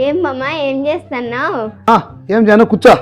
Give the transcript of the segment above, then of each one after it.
ఏం మామ ఏం చేస్తున్నావు? ఏం చేయను కూర్చో.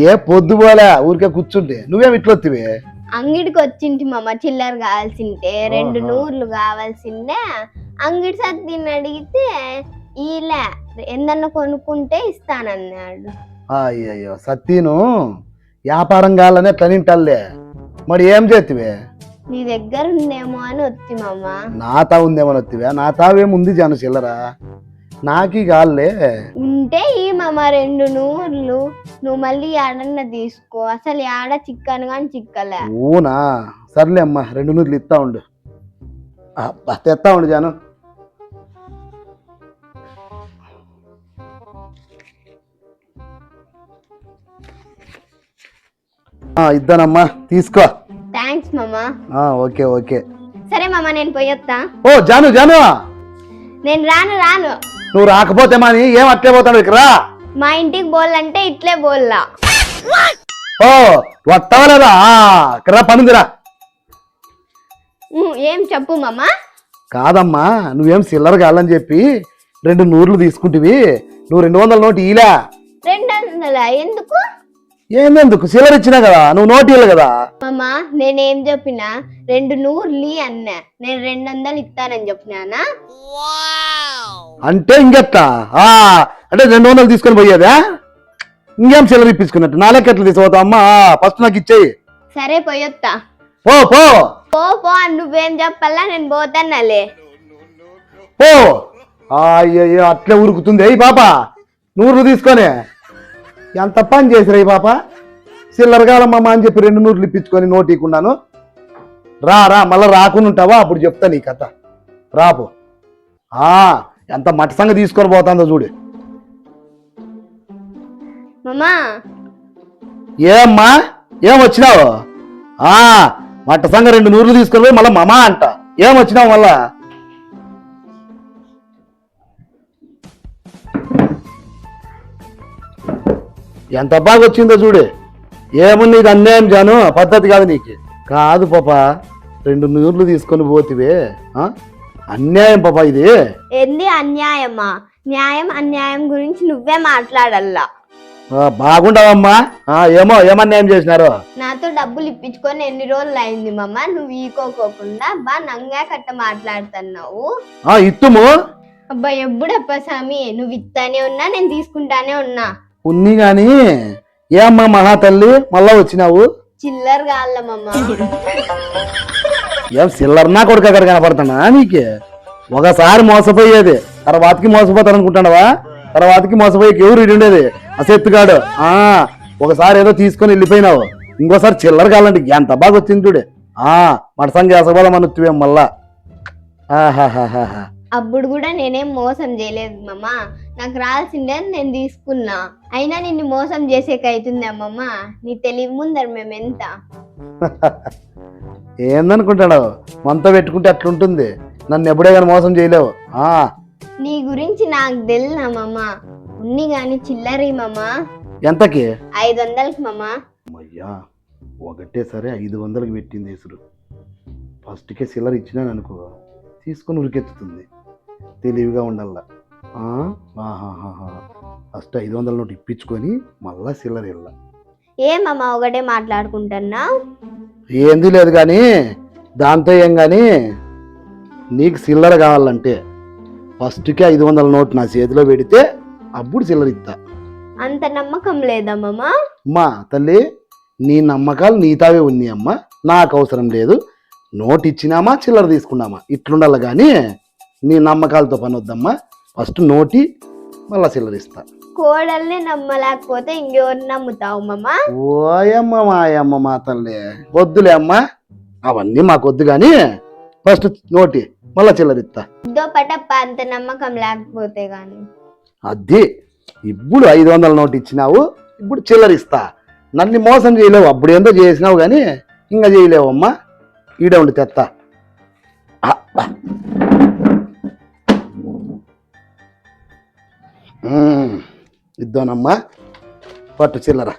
ఏ పొద్దు పోలే ఊరికే కూర్చుంటే నువ్వేం ఇట్లొత్తివి? అంగిడికి వచ్చింటి మామ, చిల్లర కావాల్సింటే 2 నూర్లు కావాల్సిందే. అంగిడి సత్తిని అడిగితే ఇలా ఎందన్నా కొనుక్కుంటే ఇస్తానన్నాడు. అయ్యయ్యో సత్తిను వ్యాపారం కావాలని ఎట్లా తింటాలే. మరి ఏం చేతివే? నీ దగ్గర ఉందేమో అని వత్తి మామ. నా తావు ఉందేమని వత్తివే? నా తావేముంది జాను చిల్లరా, నాకీ కాళ్ళే ఉంటే ఈ మామ 2 నూర్లు. నువ్వు మళ్ళీ ఏడన్నా తీసుకో, అసలు ఏడ చిక్కను కానీ చిక్కలే. ఊనా సర్లే అమ్మా, 2 నూర్లు ఇస్తా ఉండు. తెస్తా ఉండు జాను. ఇద్దానమ్మా, తీసుకో. థ్యాంక్స్ మామా. Okay okay. సరే మామ, నేను పోయొత్తా. ఓ జాను జాను, నేను రాను. నువ్వు రాకపోతే మాని ఏం అట్లే పోతాడు ఇక్కడ. మా ఇంటికి బోల్లంటే ఇట్లే బోల్లా. ఓ వస్తావా లేదా? ఇక్కడ పనుందిరా. ఏం చెప్పు మామ. కాదమ్మా, నువ్వేం చిల్లర కావాలని చెప్పి 2 నూర్లు తీసుకుంటివి. నువ్వు 200 నోటు ఇలా. 200 ఎందుకు? ఏందెందుకు, చిల్లర ఇచ్చినా కదా, నువ్వు నోటు ఇవ్వాలి కదా. మామ నేనేం చెప్పినా 2 నూర్లు అన్నా, నేను 200 ఇస్తానని చెప్పినానా? అంటే ఇంకెత్తా అంటే 200 తీసుకొని పోయేదా? ఇంకేం చిల్లర ఇప్పించుకున్నట్టు నా లెక్క ఎట్లా తీసుకుపోతావు అమ్మా? ఫస్ట్ నాకు ఇచ్చేయి. సరే పోయొత్తా. పో పో పో నువ్వేం చెప్పాలా, నేను పోతానలే. పో. అయ్యయ్యో అట్లే ఉరుకుతుంది. అయ్యి పాప, 100 తీసుకొని ఎంత పని చేసిరా ఈ పాప. చిల్లర కాలమ్మా అని చెప్పి 2 నూర్లు ఇప్పించుకొని నోటు ఇవ్వకున్నాను. రా మళ్ళీ రాకుండా ఉంటావా? అప్పుడు చెప్తా నీ కథ. రాపో. ఎంత మట్టసంగా తీసుకొని పోతుందో చూడు. మామా ఏమ్మా ఏం వచ్చినావు? మట్టసంగా 2 నూర్లు తీసుకొని పోయి మళ్ళీ మమా అంట. ఏం వచ్చినావు మళ్ళా? ఎంత బాగా వచ్చిందో చూడు. ఏముంది, ఇది అన్యాయం జాను, పద్ధతి కాదు నీకు. కాదు పాప, 2 నూర్లు తీసుకొని పోతివే, అన్యాయం పాప ఇది. ఏంది అన్యాయమా? న్యాయం అన్యాయం గురించి నువ్వే మాట్లాడల్లా. బాగుండవమ్మా. ఏమన్యాయం చేసినారు? నాతో డబ్బులు ఇప్పించుకొని ఎన్ని రోజులు అయింది మామ, నువ్వు ఈకోకోకుండా నంగా కట్ట మాట్లాడుతున్నావు. ఇత్తుము. అబ్బా ఎప్పుడప్ప స్వామి, నువ్వు ఇస్తానే ఉన్నా, నేను తీసుకుంటానే ఉన్నా. ఉన్ని గాని ఏమ్మా మహా తల్లి మళ్ళా వచ్చినావు? చిల్లర కాళ్ళ మామ. ఏం చిల్లర నా కొడుకు అక్కడ కనపడుతున్నా నీకు? ఒకసారి మోసపోయేది, తర్వాతకి మోసపోతాను అనుకుంటున్నావా? తర్వాతకి మోసపోయి ఎవరు ఇడి ఉండేది అసెత్తుగాడు. ఒకసారి ఏదో తీసుకొని వెళ్ళిపోయినావు, ఇంకోసారి చిల్లర కావాలంటే ఎంత బాగా వచ్చింది చూడు. మటసంగా వేసబోదాం అనుత్తివేం మళ్ళా. అప్పుడు కూడా నేనేం మోసం చేయలేదు మామ, నాకు రాల్సిందే నేను తీసుకున్నా. అయినా నిన్ను మోసం చేసేకైతుందమ్మమ్మ, నీ తెలివి ముందర మేమెంత. ఏందనుకుంటాడు, మనతో పెట్టుకుంటే అట్లుంటుంది. నన్ను ఎప్పుడే కానీ మోసం చేయలేవు. నీ గురించి నాకు తెలుసా మామ. ఉన్ని గాని చిల్లరి మామ. ఎంతకి? 500కి మామ. అయ్యా ఒకటే సరే 500కి పెట్టింది ఇసురు. ఫస్ట్కే చిల్లర ఇచ్చినాను అనుకో, తీసుకొని ఉరికెత్తుతుంది. తెలివిగా ఉండాల. ఫస్ట్ 500 నోటు ఇప్పించుకొని మళ్ళా చిల్లర వెళ్ళ. ఏమమ్మా ఒకటే మాట్లాడుకుంటున్నా? ఏంది లేదు కానీ, దాంతో ఏం కానీ, నీకు చిల్లర కావాలంటే ఫస్ట్కే 500 నోటు నా చేతిలో పెడితే అప్పుడు చిల్లర ఇస్తా. అంత నమ్మకం లేదమ్మా? అమ్మా తల్లి, నీ నమ్మకాలు నీతావే ఉన్నాయి అమ్మా, నాకు అవసరం లేదు. నోటు ఇచ్చినామా చిల్లర తీసుకున్నామా ఇట్లుండాలి కానీ నీ నమ్మకాలతో పని వద్దమ్మా. ఫస్ట్ నోటి మళ్ళా చిల్లర ఇస్తా. కోడల్ని నమ్మలేకపోతే ఇంకెవరు నమ్ముతావు మామా? ఓయమ్మ మాయమ్మ మా తల్లి, వద్దులే అమ్మా, అవన్నీ మాకొద్దు కానీ ఫస్ట్ నోటి మళ్ళా చిల్లర ఇస్తా. పటప్ప అంత నమ్మకం లేకపోతే గాని. అది ఇప్పుడు 500 నోటు ఇచ్చినావు, ఇప్పుడు చిల్లర ఇస్తా. నన్ను మోసం చేయలేవు, అప్పుడు ఏందో చేసినావు కానీ ఇంకా చేయలేవు అమ్మా. ఈడే ఉండి తెత్తా. ఇద్దానమ్మా, పట్టు చిల్లర.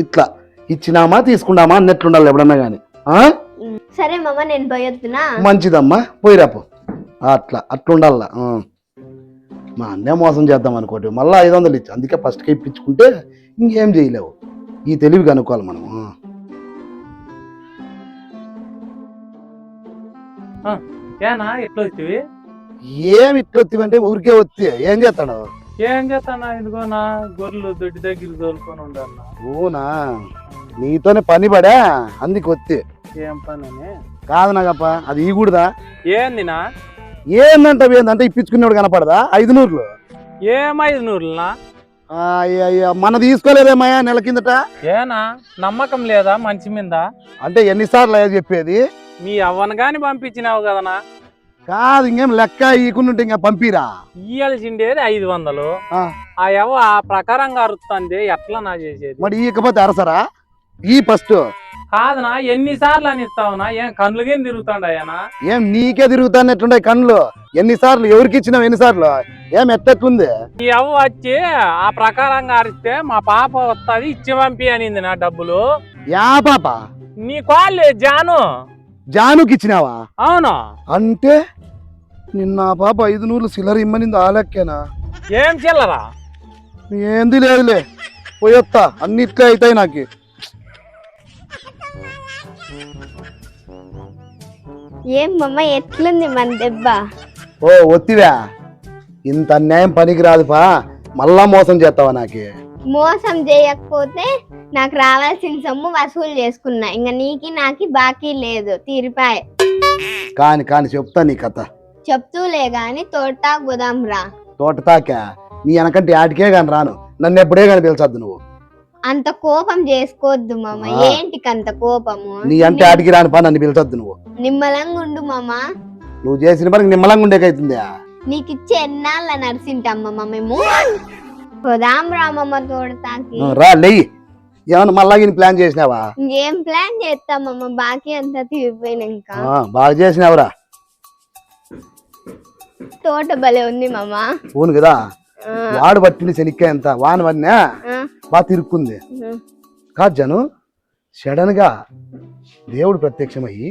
ఇట్లా ఇచ్చినామా తీసుకున్నామా అన్నట్లుండాలి ఎప్పుడన్నా కానీ. సరే మామ, నేను పోయొద్దునా? మంచిదమ్మా, పోయిరాపు. అట్లా అట్లుండాల. మా అన్నే మోసం చేద్దాం అనుకోటి మళ్ళీ 500 ఇచ్చి అందుకే ఫస్ట్కి ఇప్పించుకుంటే ఇంకేం చేయలేవు. ఈ తెలివి కనుక్కోవాలి మనము. ఏనా ఎట్లా వచ్చివి? ఏమి ఇట్లా వత్తివంటే ఊరికే వత్తి ఏం చేస్తాడు? ఏం చేస్తానా ఇదిగోనా గొర్రెలు దొడ్డి దగ్గర తోలుకొని ఉండన్నా. ఓనా నీతోనే పని పడా అందుకు వత్తి. ఏం పని అని కాదు నాగప్ప అది ఈ కూడదా ఏందినా? ఏందంటే ఇప్పించుకునేవాడు కనపడదా 500? ఏం 500నా? మన తీసుకోలేదేమయ్యా నెల కిందట. ఏనా నమ్మకం లేదా మంచి మీద? అంటే ఎన్నిసార్లు అయ్యా చెప్పేది? మీ అవ్వను గాని పంపించినావు కదనా? కాదు ఇంకేం లెక్క ఈకుంటే ఇంకా పంపిరా. ఇయ్యాల్సిండేది 500. ఆ యవ్వ ఆ ప్రకారంగా అరుస్తుంది ఎట్లా నా చేసేది? మరి ఈకపోతే అరసరా ఈ ఫస్ట్ కాదనా ఎన్నిసార్లు అని ఇస్తావునా? ఏం కళ్ళుగేం తిరుగుతాండాయనా? ఏం నీకే తిరుగుతానట్లుండే కళ్ళు. ఎన్నిసార్లు ఎవరికి ఇచ్చినావు? ఎన్నిసార్లు ఏం ఎట్లెట్లుంది? ఈ అవ్వ వచ్చి ఆ ప్రకారంగా అరిస్తే మా పాప వస్తుంది ఇచ్చి పంపి అనింది నా డబ్బులు. యా పాప? నీ కాళ్ళు జానుకి ఇచ్చినావా? అవును. అంటే నిన్న పాప 500 సిల్లర ఇమ్మనింది ఆ లెక్కేనా? ఏం చిల్లరా? ఏంది లేదులే పోయొత్తా అన్నిట్లే అవుతాయి నాకు. ఏం మమ్మ ఎట్లుంది మన దెబ్బ? ఓ ఒత్తివా ఇంత అన్యాయం పనికి రాదుపా మళ్ళా మోసం చేస్తావా? నాకు మోసం చేయకపోతే నాకు రావాల్సిన సొమ్ము వసూలు చేసుకున్నా. ఇంకా నీకి నాకి బాకీ లేదు తీరిపాయ. కాని చెప్తా నీ కథ. చెప్తూలే గాని తోట గోదాం రా. తోట తాకా నీ వెనకంటే ఆటికే గాని రాను. నన్ను ఎప్పుడే గాని పిలిచద్దు నువ్వు. అంత కోపం చేసుకోవద్దు మామ. ఏంటికంత కోపము? నీ అంటే ఆటికి రాను పా నన్ను పిలిచద్దు నువ్వు. నిమ్మలంగా ఉండు మామ. నువ్వు చేసిన పనికి నిమ్మలంగా ఉండేకైతుందా? నీకిచ్చే ఎన్నాళ్ళ నడిసింటమ్మమ్మ మేము. గోదాం రామమ్మ తోటతాకి రా లేయి. ఏమన్నా మళ్ళా ప్లాన్ చేసినావా? ఇంకేం ప్లాన్ చేస్తామమ్మ బాకీ అంతా తీరిపోయినాక. బాగా చేసినావురా. తోట భలే ఉంది మామ. అవును కదా వాడు పట్టింది శనిక్కాయ ఎంత వాన వన్నా బాగా తిరుక్కుంది. కాదు జను సడన్ గా దేవుడు ప్రత్యక్షమయ్యి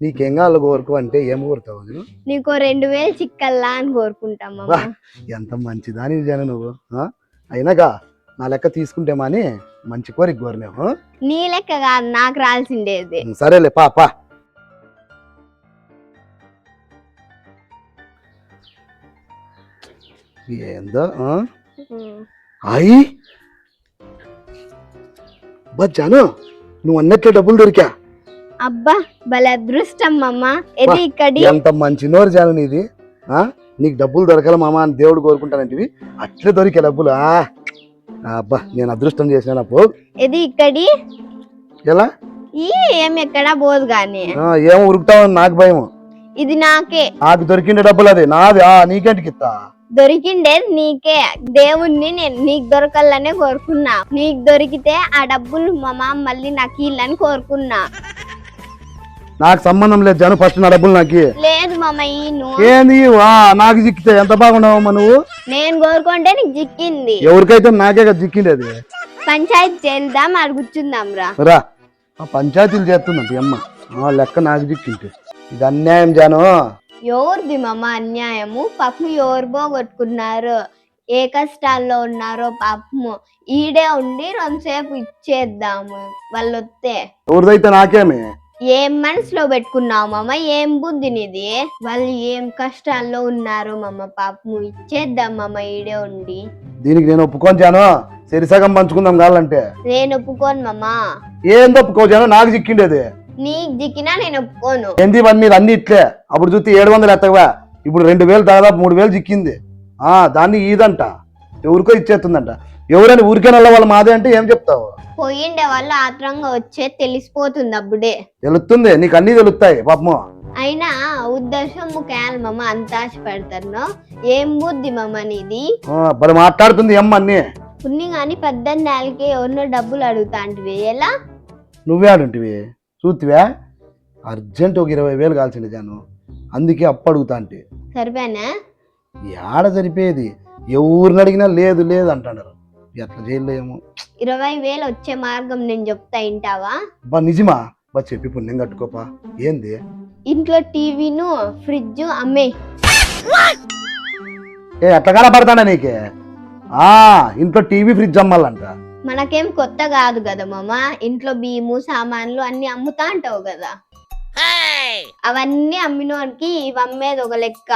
నీకేం కావాలి కోరుకో అంటే ఏం కోరుతావు? నీకు 2000 చిక్కల్లా అని కోరుకుంటామమ్మా. ఎంత మంచిదాని జను నువ్వు. అయినాగా నా లెక్క తీసుకుంటే మాని మంచి కోరిక కోరినావు. నీ లెక్క కాదు నాకు రాల్సిండేది. సరేలే పాపా. ఏందో అయ్యి జాను నువ్వు అన్నట్లే డబ్బులు దొరికా. అబ్బా భలే అదృష్టం మామ. ఇది ఇక్కడి ఎంత మంచి నోరు జాను నీది. నీకు డబ్బులు దొరకాల మామ అని దేవుడు కోరుకుంటానంటివి అట్లే దొరికే డబ్బులు. అబ్బా నేను అదృష్టం చేసినా పో. ఇది ఇక్కడి ఎలా ఏం ఎక్కడా పోదు గాని ఏం ఉరుకుతావని నాకు భయం. ఇది నాకే. నాకు దొరికిండే డబ్బులు అదే నాది. నీకేంటికి ఇస్తా? దొరికిండేది నీకే. దేవుణ్ణి నేను నీకు దొరకాలనే కోరుకున్నా. నీకు దొరికితే ఆ డబ్బులు మామ మళ్ళీ నాకు ఇల్లని కోరుకున్నా. నాకు సంబంధం లేదు జను. ఫస్ట్ నా డబ్బులు నాకు లేదు మామ. ఏంది నాకు చిక్కితే ఎంత బాగున్నావమ్మా నువ్వు? నేను కోరుకుంటే నీకు చిక్కింది. ఎవరికైతే నాకే కదా చిక్కిండేది. పంచాయతీ చేద్దాం అది కూర్చుందాం రా. రా పంచాయతీలు చేస్తుందంట అమ్మ లెక్క నాకు చిక్కింటే ఇది అన్యాయం జాను. ఎవరిది మామ అన్యాయము? పాపము ఎవరు పోగొట్టుకున్నారు, ఏ కష్టాల్లో ఉన్నారో పాపము. ఈడే ఉండి 2 సేపు ఇచ్చేద్దాము వాళ్ళు వస్తే. ఎవరిదైతే నాకేమి. ఏం మనసులో పెట్టుకున్నావు మామ? ఏం బుద్ధి నీది? వాళ్ళు ఏం కష్టాల్లో ఉన్నారు మామ పాపము. ఇచ్చేద్దాం మామ ఈడే ఉండి. దీనికి నేను ఒప్పుకోను జాను. సరిసగం పంచుకుందాం కావాలంటే. నేను ఒప్పుకోను మామ. ఏంది ఒప్పుకో జాను? నాకు చిక్కిండేది. నీకు జిక్కినా నేను ఒప్పుకోను. ఏంది ఇవన్నీ అన్ని ఇట్లే. అప్పుడు చూస్తే 700 ఎత్తవా, ఇప్పుడు 2000 దాదాపు 3000 చిక్కింది. దాన్ని ఈదంట ఎవరికో ఇచ్చేస్తుందంట. ఎవరైనా ఊరికే నల్ల వాళ్ళు మాదే అంటే ఏం చెప్తావు? పోయిండే వాళ్ళు ఆత్రంగా వచ్చే తెలిసిపోతుంది అప్పుడే. తెలుస్తుంది నీకు అన్ని తెలుస్తాయి పాపము. అయినా ఉద్దేశం ముఖ్యాలు మామ. అంత ఆశ పెడతాను. ఏం బుద్ధి మామ నీది? మరి మాట్లాడుతుంది ఏమ్మ అన్ని. పుణ్యం కానీ 18 ఏళ్ళకి ఎవరినో డబ్బులు అడుగుతా అంటివి ఎలా? నువ్వే అడుంటివి చూతివా? అర్జెంట్ ఒక 20,000 కాల్సింది జాను. అందుకే అప్పు అడుగుతా అంటే. సరిపోయినా? ఏడ సరిపోయేది? ఎవరిని అడిగినా లేదు లేదు అంటున్నారు. ఎట్లా చేయలేము. 20,000 వచ్చే మార్గం నేను చెప్తా వింటావా? బా నిజమా? బా చెప్పి పుణ్యం కట్టుకోపా. ఏంది? ఇంట్లో టీవీను ఫ్రిడ్జ్ అమ్మే. ఎట్లా కనపడతాడా నీకే ఇంట్లో టీవీ ఫ్రిడ్జ్ అమ్మాలంట. మనకేం కొత్త కాదు కదా మామ, ఇంట్లో బియ్యము సామాన్లు అన్ని అమ్ముతా అంటావు కదా, అవన్నీ అమ్మినోనికి ఇవి అమ్మేది ఒక లెక్క.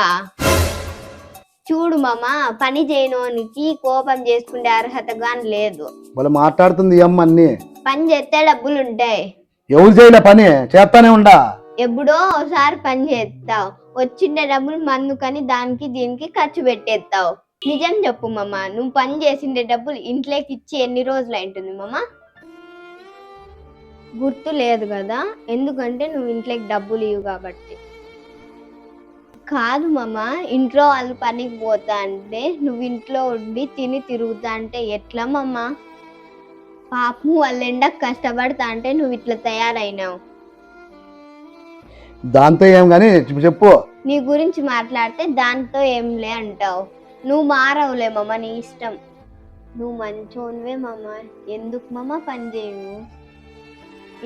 చూడు మామ, పని చేయనోనికి కోపం చేసుకునే అర్హత గాని లేదు. వాళ్ళు మాట్లాడుతుంది అమ్మ అన్ని. పని చేస్తే డబ్బులు ఉంటాయి. ఎవరు చేయలే పని చేస్తానే ఉండా. ఎప్పుడో ఒకసారి పని చేస్తావు, వచ్చిండే డబ్బులు మందుకని దానికి దీనికి ఖర్చు పెట్టేస్తావు. నిజం చెప్పు మామ, నువ్వు పని చేసిండే డబ్బులు ఇంట్లోకి ఇచ్చి ఎన్ని రోజులు అయింటుంది మామ? గుర్తు లేదు కదా, ఎందుకంటే నువ్వు ఇంట్లోకి డబ్బులు ఇవ్వు కాబట్టి. కాదు మామ, ఇంట్లో వాళ్ళు పనికి పోతా అంటే నువ్వు ఇంట్లో ఉండి తిని తిరుగుతా అంటే ఎట్లా మామ? పాపం వాళ్ళ ఎండకు కష్టపడతా అంటే నువ్వు ఇట్లా తయారైనావు. దాంతో ఏం గాని చెప్పు. నీ గురించి మాట్లాడితే దాంతో ఏంలే అంటావు. నువ్వు మారవులే మామ, నీ ఇష్టం. నువ్వు మంచోనివే మామ, ఎందుకు మామ పని చేయను?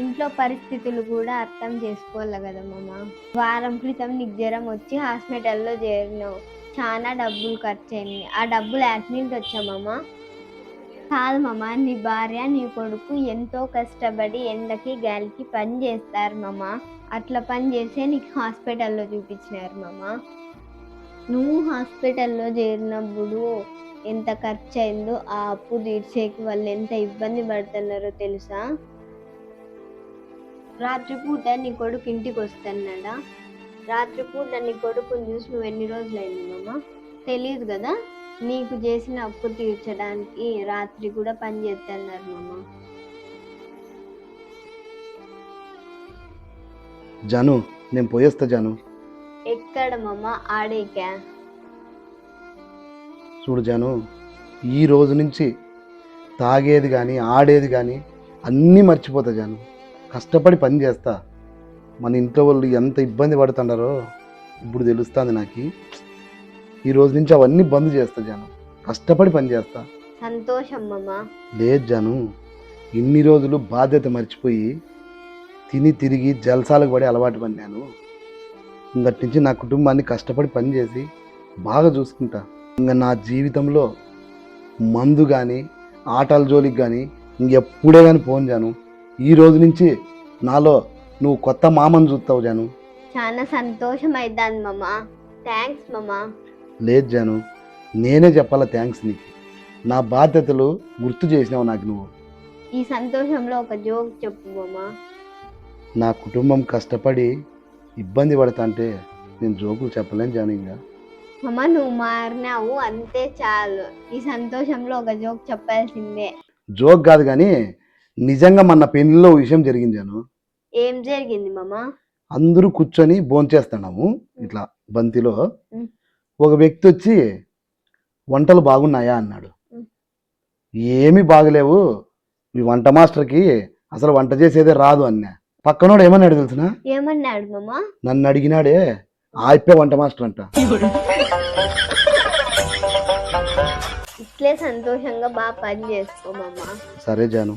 ఇంట్లో పరిస్థితులు కూడా అర్థం చేసుకోవాలి కదా మామ. వారం క్రితం నీకు జ్వరం వచ్చి హాస్పిటల్లో చేరినావు, చాలా డబ్బులు ఖర్చు అయింది. ఆ డబ్బులు యాక్సిడెంట్ వచ్చా మామ? కాదు మామ, నీ భార్య నీ కొడుకు ఎంతో కష్టపడి ఎండకి గాలికి పని చేస్తారు మామ. అట్లా పని చేసే నీకు హాస్పిటల్లో చూపించినారు మామ. నువ్వు హాస్పిటల్లో చేరినప్పుడు ఎంత ఖర్చు అయిందో ఆ అప్పు తీర్చేకి వాళ్ళు ఎంత ఇబ్బంది పడుతున్నారో తెలుసా? రాత్రిపూట నీ కొడుకు ఇంటికి వస్తున్నాడా? రాత్రిపూట నీ కొడుకుని చూసి నువ్వు ఎన్ని రోజులైంది మామ? తెలియదు కదా, నీకు చేసిన అప్పు తీర్చడానికి రాత్రి కూడా పని చేస్తున్నారు మామ. జాను, నేను పోయేస్తా జాను. ఎక్కడ మామ? ఆడేకా? చూడు జాను, ఈ రోజు నుంచి తాగేది కానీ ఆడేది కానీ అన్నీ మర్చిపోతా జాను. కష్టపడి పని చేస్తా. మన ఇంట్లో వాళ్ళు ఎంత ఇబ్బంది పడుతున్నారో ఇప్పుడు తెలుస్తుంది నాకు. ఈ రోజు నుంచి అవన్నీ బంద్ చేస్తా జాను, కష్టపడి పని చేస్తా. సంతోషం మామ. లేదు జాను, ఇన్ని రోజులు బాధ్యత మర్చిపోయి తిని తిరిగి జలసాలకు పడి అలవాటు పడినాను. ఇంకటి నుంచి నా కుటుంబాన్ని కష్టపడి పనిచేసి బాగా చూసుకుంటా. ఇంకా నా జీవితంలో మందు కానీ ఆటల జోలికి కానీ ఇంకెప్పుడే కానీ పోను జాను. ఈ రోజు నుంచి నాలో నువ్వు కొత్త మామను చూస్తావు జాను. చాలా సంతోషం అవుతుంది మామ. థ్యాంక్స్ మామ. లేదు జాను, నేనే చెప్పాలా థ్యాంక్స్ నీకు. నా బాధ్యతలు గుర్తు చేసినావు నాకు నువ్వు. ఈ సంతోషంలో ఒక జోక్ చెప్పు మామ. నా కుటుంబం కష్టపడి ఇబ్బంది పడతా అంటే నేను జోకులు చెప్పలేను జాను. ఇంకా మామ, నువ్వు మారినావు అంతే చాలు. ఈ సంతోషంలో ఒక జోక్ చెప్పాల్సిందే. జోక్ కాదు కానీ నిజంగా మన పెళ్లిలో విషయం జరిగింది జాను. ఏం జరిగింది మామ? అందరూ కూర్చొని భోంచేస్తున్నాము ఇట్లా బంతిలో. ఒక వ్యక్తి వచ్చి వంటలు బాగున్నాయా అన్నాడు. ఏమీ బాగలేవు, ఈ వంట మాస్టర్కి అసలు వంట చేసేదే రాదు అన్నా. పక్కనోడు ఏమన్నాడు తెలుసునా? ఏమన్నాడు మామ? నన్ను అడిగినాడే, ఆయిపే వంట మాస్టర్ అంట. ఇట్లే సంతోషంగా బాగా పని చేసుకో మామ. సరే జాను.